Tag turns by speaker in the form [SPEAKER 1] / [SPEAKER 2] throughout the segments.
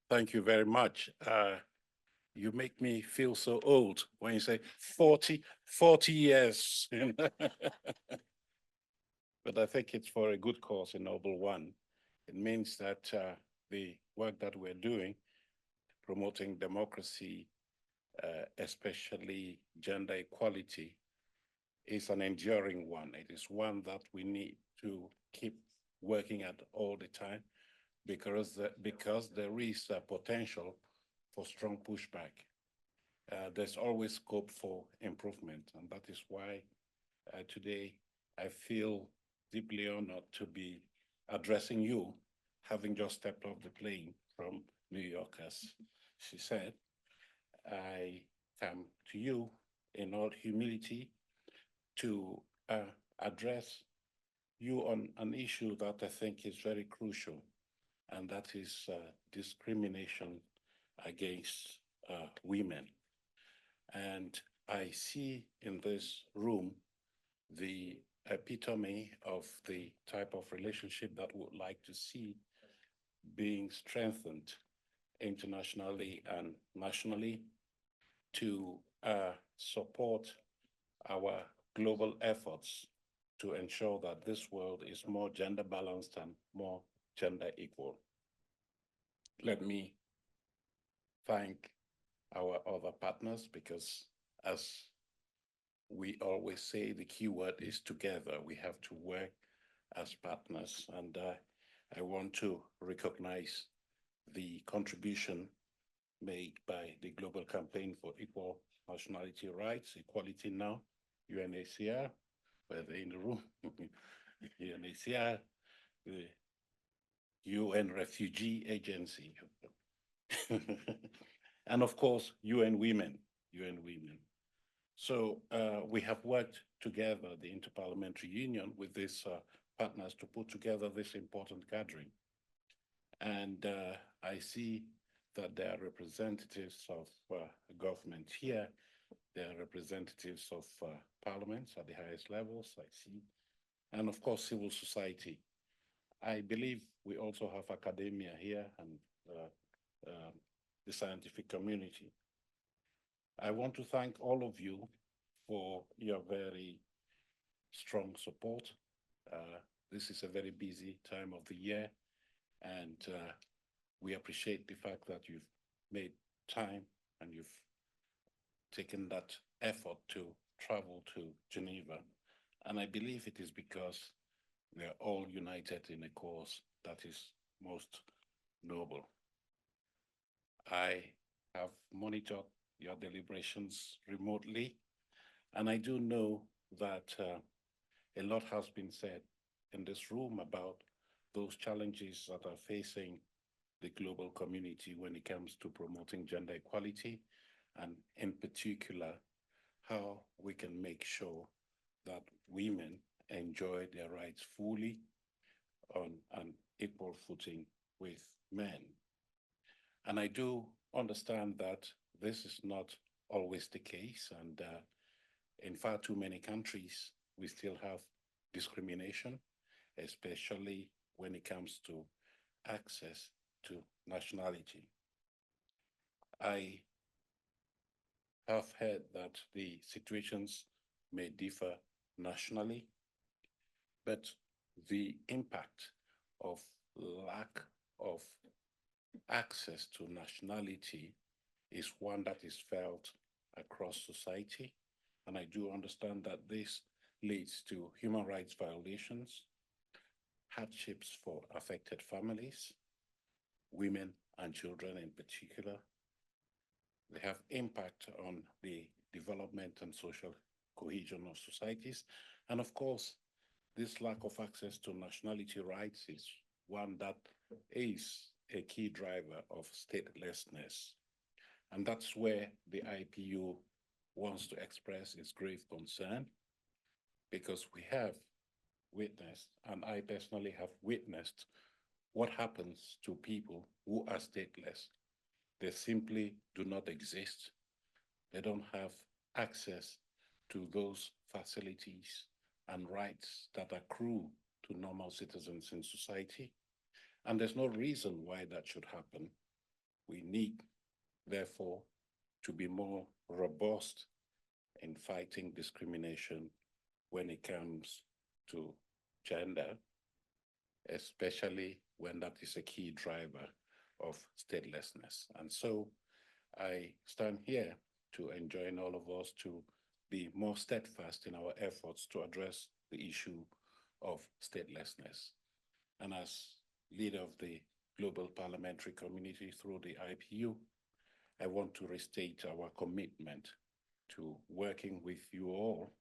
[SPEAKER 1] Thank you very much. You make me feel so old when you say 40 years. But I think it's for a good cause, a noble one. It means that the work that we're doing, promoting democracy, especially gender equality, is an enduring one. It is one that we need to keep working at all the time because there is a potential for strong pushback. There's always scope for improvement, and that is why today I feel deeply honored to be addressing you, having just stepped off the plane from New York, as she said. I come to you in all humility to address you on an issue that I think is very crucial, and that is discrimination against women. And I see in this room the epitome of the type of relationship that we would like to see being strengthened internationally and nationally to support our global efforts to ensure that this world is more gender balanced and more gender equal. Let me thank our other partners because, as we always say, the key word is together. We have to work as partners, and I want to recognize the contribution made by the Global Campaign for Equal Nationality Rights, Equality Now, UNHCR, where they're in the room, UNHCR, the UN Refugee Agency, and of course, UN Women. So we have worked together, the Inter-Parliamentary Union, with these partners to put together this important gathering. And I see that there are representatives of government here. There are representatives of parliaments at the highest levels, I see, and of course, civil society. I believe we also have academia here and the scientific community. I want to thank all of you for your very strong support. This is a very busy time of the year, and we appreciate the fact that you've made time and you've taken that effort to travel to Geneva. And I believe it is because we're all united in a cause that is most noble. I have monitored your deliberations remotely, and I do know that a lot has been said in this room about those challenges that are facing the global community when it comes to promoting gender equality, and in particular, how we can make sure that women enjoy their rights fully on an equal footing with men. And I do understand that this is not always the case, and in far too many countries, we still have discrimination, especially when it comes to access to nationality. I have heard that the situations may differ nationally, but the impact of lack of access to nationality is one that is felt across society. And I do understand that this leads to human rights violations, hardships for affected families, women and children in particular. They have impact on the development and social cohesion of societies. And of course, this lack of access to nationality rights is one that is a key driver of statelessness. And that's where the IPU wants to express its grave concern, because we have witnessed, and I personally have witnessed, what happens to people who are stateless. They simply do not exist. They don't have access to those facilities and rights that accrue to normal citizens in society. And there's no reason why that should happen. We need, therefore, to be more robust in fighting discrimination when it comes to gender, especially when that is a key driver of statelessness. And so I stand here to enjoin all of us to be more steadfast in our efforts to address the issue of statelessness. And as leader of the global parliamentary community through the IPU, I want to restate our commitment to working with you all,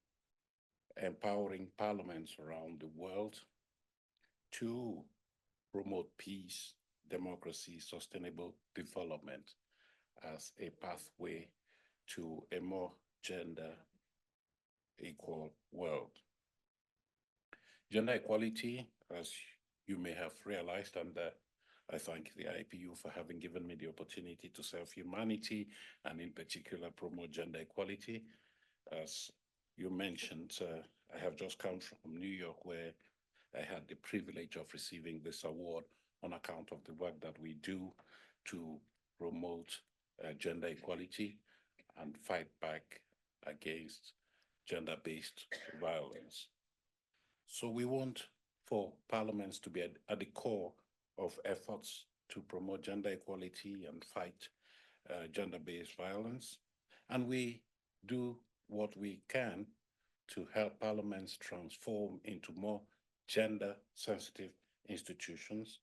[SPEAKER 1] empowering parliaments around the world to promote peace, democracy, sustainable development as a pathway to a more gender equal world. Gender equality, as you may have realized, and I thank the IPU for having given me the opportunity to serve humanity and in particular promote gender equality. As you mentioned, I have just come from New York, where I had the privilege of receiving this award on account of the work that we do to promote gender equality and fight back against gender-based violence. So we want for parliaments to be at the core of efforts to promote gender equality and fight gender-based violence. And we do what we can to help parliaments transform into more gender-sensitive institutions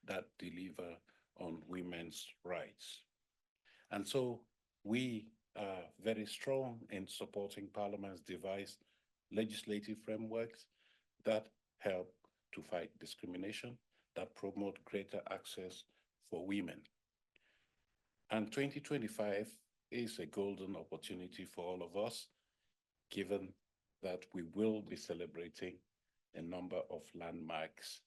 [SPEAKER 1] that deliver on women's rights. And so we are very strong in supporting parliaments devise legislative frameworks that help to fight discrimination, that promote greater access for women. And 2025 is a golden opportunity for all of us, given that we will be celebrating a number of landmarks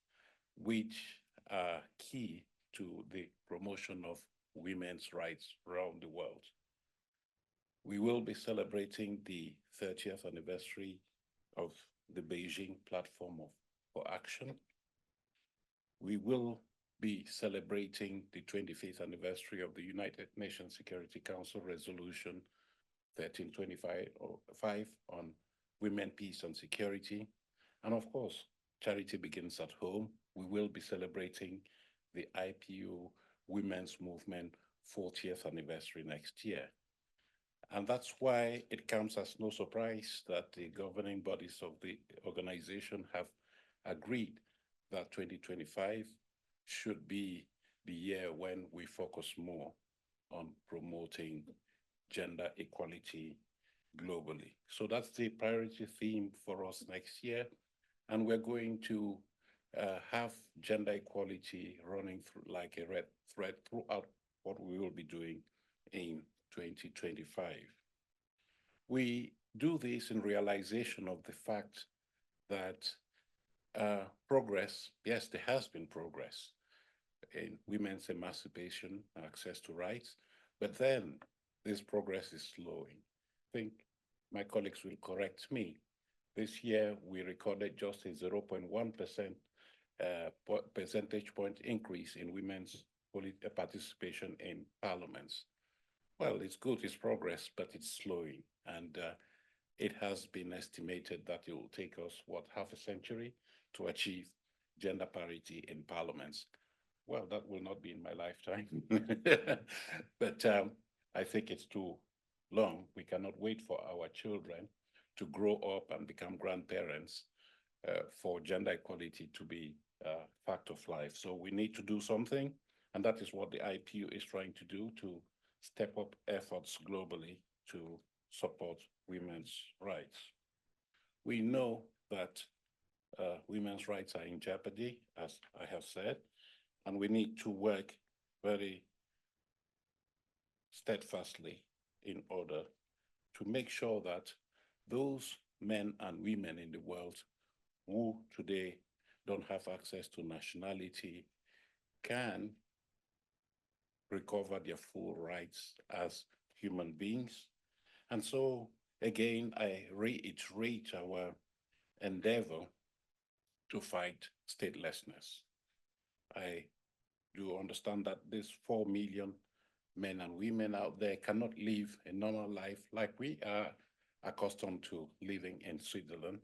[SPEAKER 1] which are key to the promotion of women's rights around the world. We will be celebrating the 30th anniversary of the Beijing Platform for Action. We will be celebrating the 25th anniversary of the United Nations Security Council Resolution 1325 on women, peace, and security. And of course, charity begins at home. We will be celebrating the IPU Women's Movement 40th anniversary next year. And that's why it comes as no surprise that the governing bodies of the organization have agreed that 2025 should be the year when we focus more on promoting gender equality globally. So that's the priority theme for us next year. And we're going to have gender equality running through like a red thread throughout what we will be doing in 2025. We do this in realization of the fact that progress, yes, there has been progress in women's emancipation and access to rights, but then this progress is slowing. I think my colleagues will correct me. This year, we recorded just a 0.1% percentage point increase in women's participation in parliaments. Well, it's good, it's progress, but it's slowing. And it has been estimated that it will take us, what, half a century to achieve gender parity in parliaments. Well, that will not be in my lifetime, but I think it's too long. We cannot wait for our children to grow up and become grandparents for gender equality to be a fact of life. So we need to do something, and that is what the IPU is trying to do, to step up efforts globally to support women's rights. We know that women's rights are in jeopardy, as I have said, and we need to work very steadfastly in order to make sure that those men and women in the world who today don't have access to nationality can recover their full rights as human beings. And so, again, I reiterate our endeavor to fight statelessness. I do understand that this 4 million men and women out there cannot live a normal life like we are accustomed to living in Switzerland,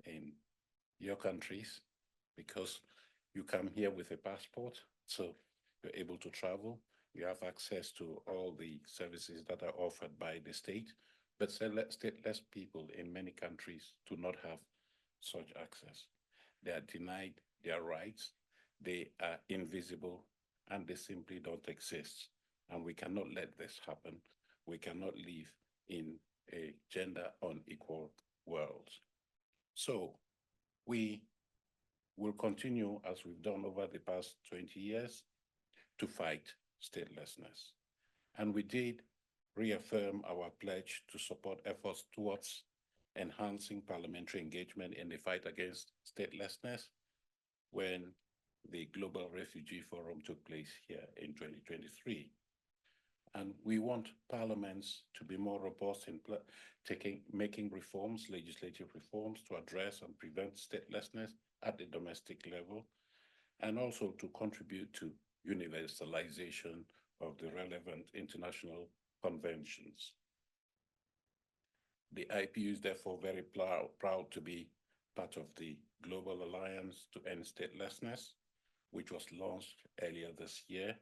[SPEAKER 1] in your countries, because you come here with a passport, so you're able to travel. You have access to all the services that are offered by the state, but stateless people in many countries do not have such access. They are denied their rights, they are invisible, and they simply don't exist. And we cannot let this happen. We cannot live in a gender unequal world. So we will continue, as we've done over the past 20 years, to fight statelessness. And we did reaffirm our pledge to support efforts towards enhancing parliamentary engagement in the fight against statelessness when the Global Refugee Forum took place here in 2023. And we want parliaments to be more robust in making reforms, legislative reforms, to address and prevent statelessness at the domestic level, and also to contribute to universalization of the relevant international conventions. The IPU is therefore very proud to be part of the Global Alliance to End Statelessness, which was launched earlier this year.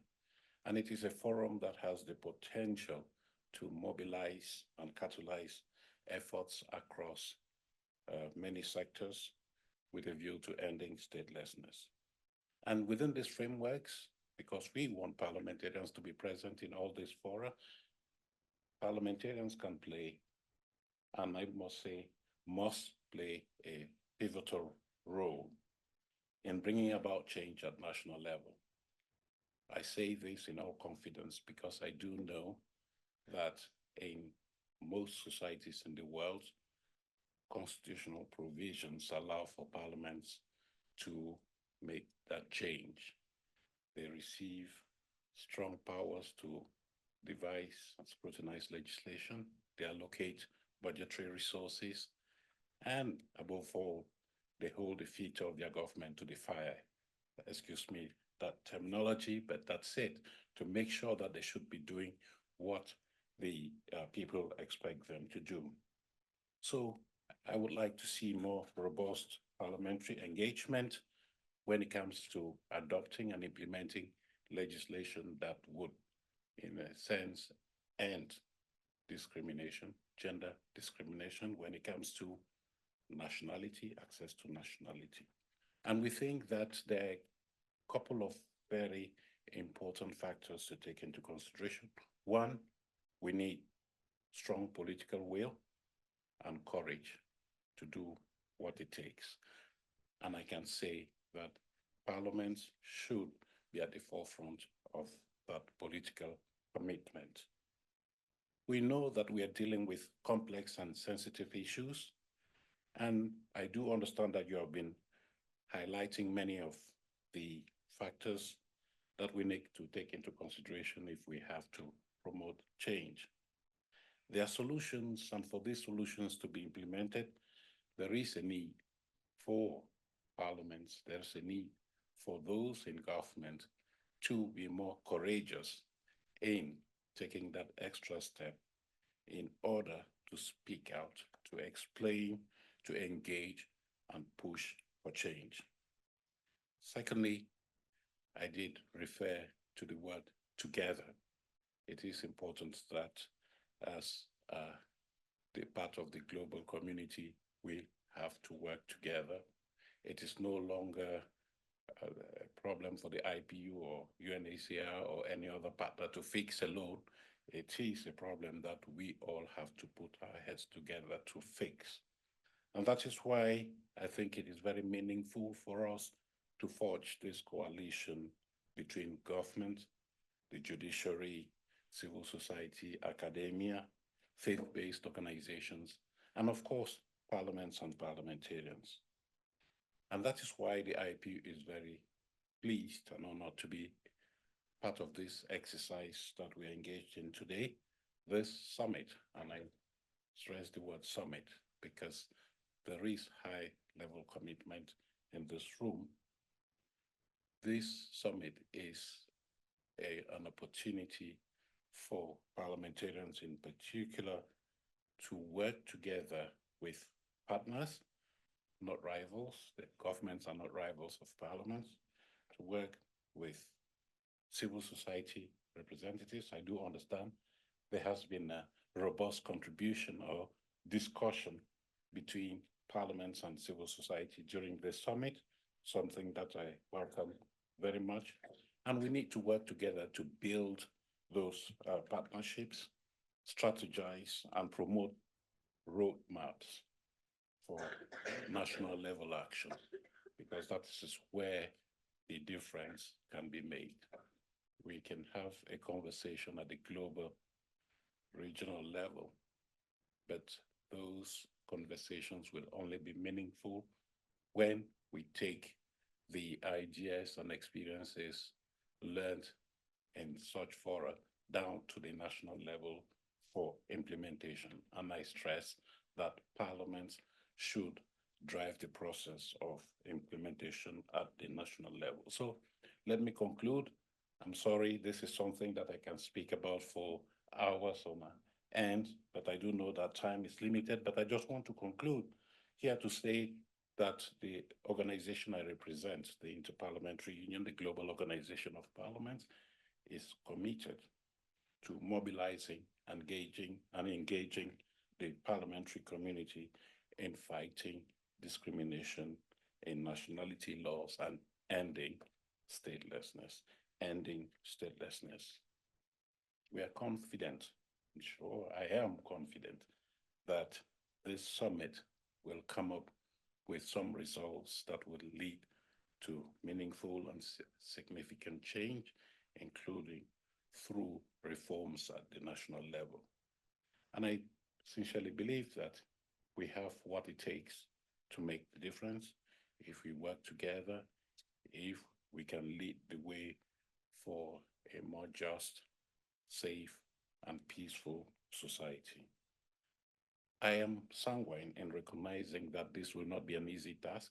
[SPEAKER 1] And it is a forum that has the potential to mobilize and catalyze efforts across many sectors with a view to ending statelessness. And within these frameworks, because we want parliamentarians to be present in all these fora, parliamentarians can play, and I must say, must play a pivotal role in bringing about change at national level. I say this in all confidence because I do know that in most societies in the world, constitutional provisions allow for parliaments to make that change. They receive strong powers to devise and scrutinize legislation. They allocate budgetary resources, and above all, they hold the feet of their government to the fire. Excuse me, that terminology, but that's it, to make sure that they should be doing what the people expect them to do. So I would like to see more robust parliamentary engagement when it comes to adopting and implementing legislation that would, in a sense, end discrimination, gender discrimination when it comes to nationality, access to nationality. And we think that there are a couple of very important factors to take into consideration. One, we need strong political will and courage to do what it takes. And I can say that parliaments should be at the forefront of that political commitment. We know that we are dealing with complex and sensitive issues, and I do understand that you have been highlighting many of the factors that we need to take into consideration if we have to promote change. There are solutions, and for these solutions to be implemented, there is a need for parliaments, there's a need for those in government to be more courageous in taking that extra step in order to speak out, to explain, to engage, and push for change. Secondly, I did refer to the word together. It is important that as the part of the global community, we have to work together. It is no longer a problem for the IPU or UNHCR or any other partner to fix alone. It is a problem that we all have to put our heads together to fix. And that is why I think it is very meaningful for us to forge this coalition between government, the judiciary, civil society, academia, faith-based organizations, and of course, parliaments and parliamentarians. And that is why the IPU is very pleased and honored to be part of this exercise that we're engaged in today, this summit. And I stress the word summit because there is high level commitment in this room. This summit is an opportunity for parliamentarians in particular to work together with partners, not rivals. The governments are not rivals of parliaments, to work with civil society representatives. I do understand there has been a robust contribution or discussion between parliaments and civil society during this summit, something that I welcome very much. And we need to work together to build those partnerships, strategize, and promote roadmaps for national level action, because that is where the difference can be made. We can have a conversation at the global, regional level, but those conversations will only be meaningful when we take the ideas and experiences learned in such fora down to the national level for implementation. And I stress that parliaments should drive the process of implementation at the national level. So let me conclude. I'm sorry, this is something that I can speak about for hours on end, but I do know that time is limited. But I just want to conclude here to say that the organization I represent, the Inter-Parliamentary Union, the Global Organization of Parliaments, is committed to mobilizing, engaging the parliamentary community in fighting discrimination in nationality laws and ending statelessness. We are confident, sure, I am confident that this summit will come up with some results that will lead to meaningful and significant change, including through reforms at the national level. And I sincerely believe that we have what it takes to make the difference if we work together, if we can lead the way for a more just, safe, and peaceful society. I am sanguine in recognizing that this will not be an easy task,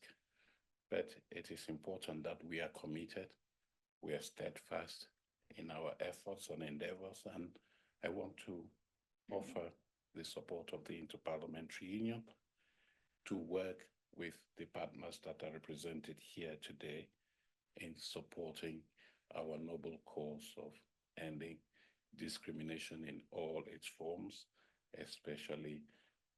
[SPEAKER 1] but it is important that we are committed, we are steadfast in our efforts and endeavors, and I want to offer the support of the Inter-Parliamentary Union to work with the partners that are represented here today in supporting our noble cause of ending discrimination in all its forms, especially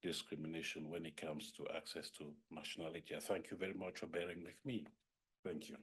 [SPEAKER 1] discrimination when it comes to access to nationality. Thank you very much for bearing with me. Thank you.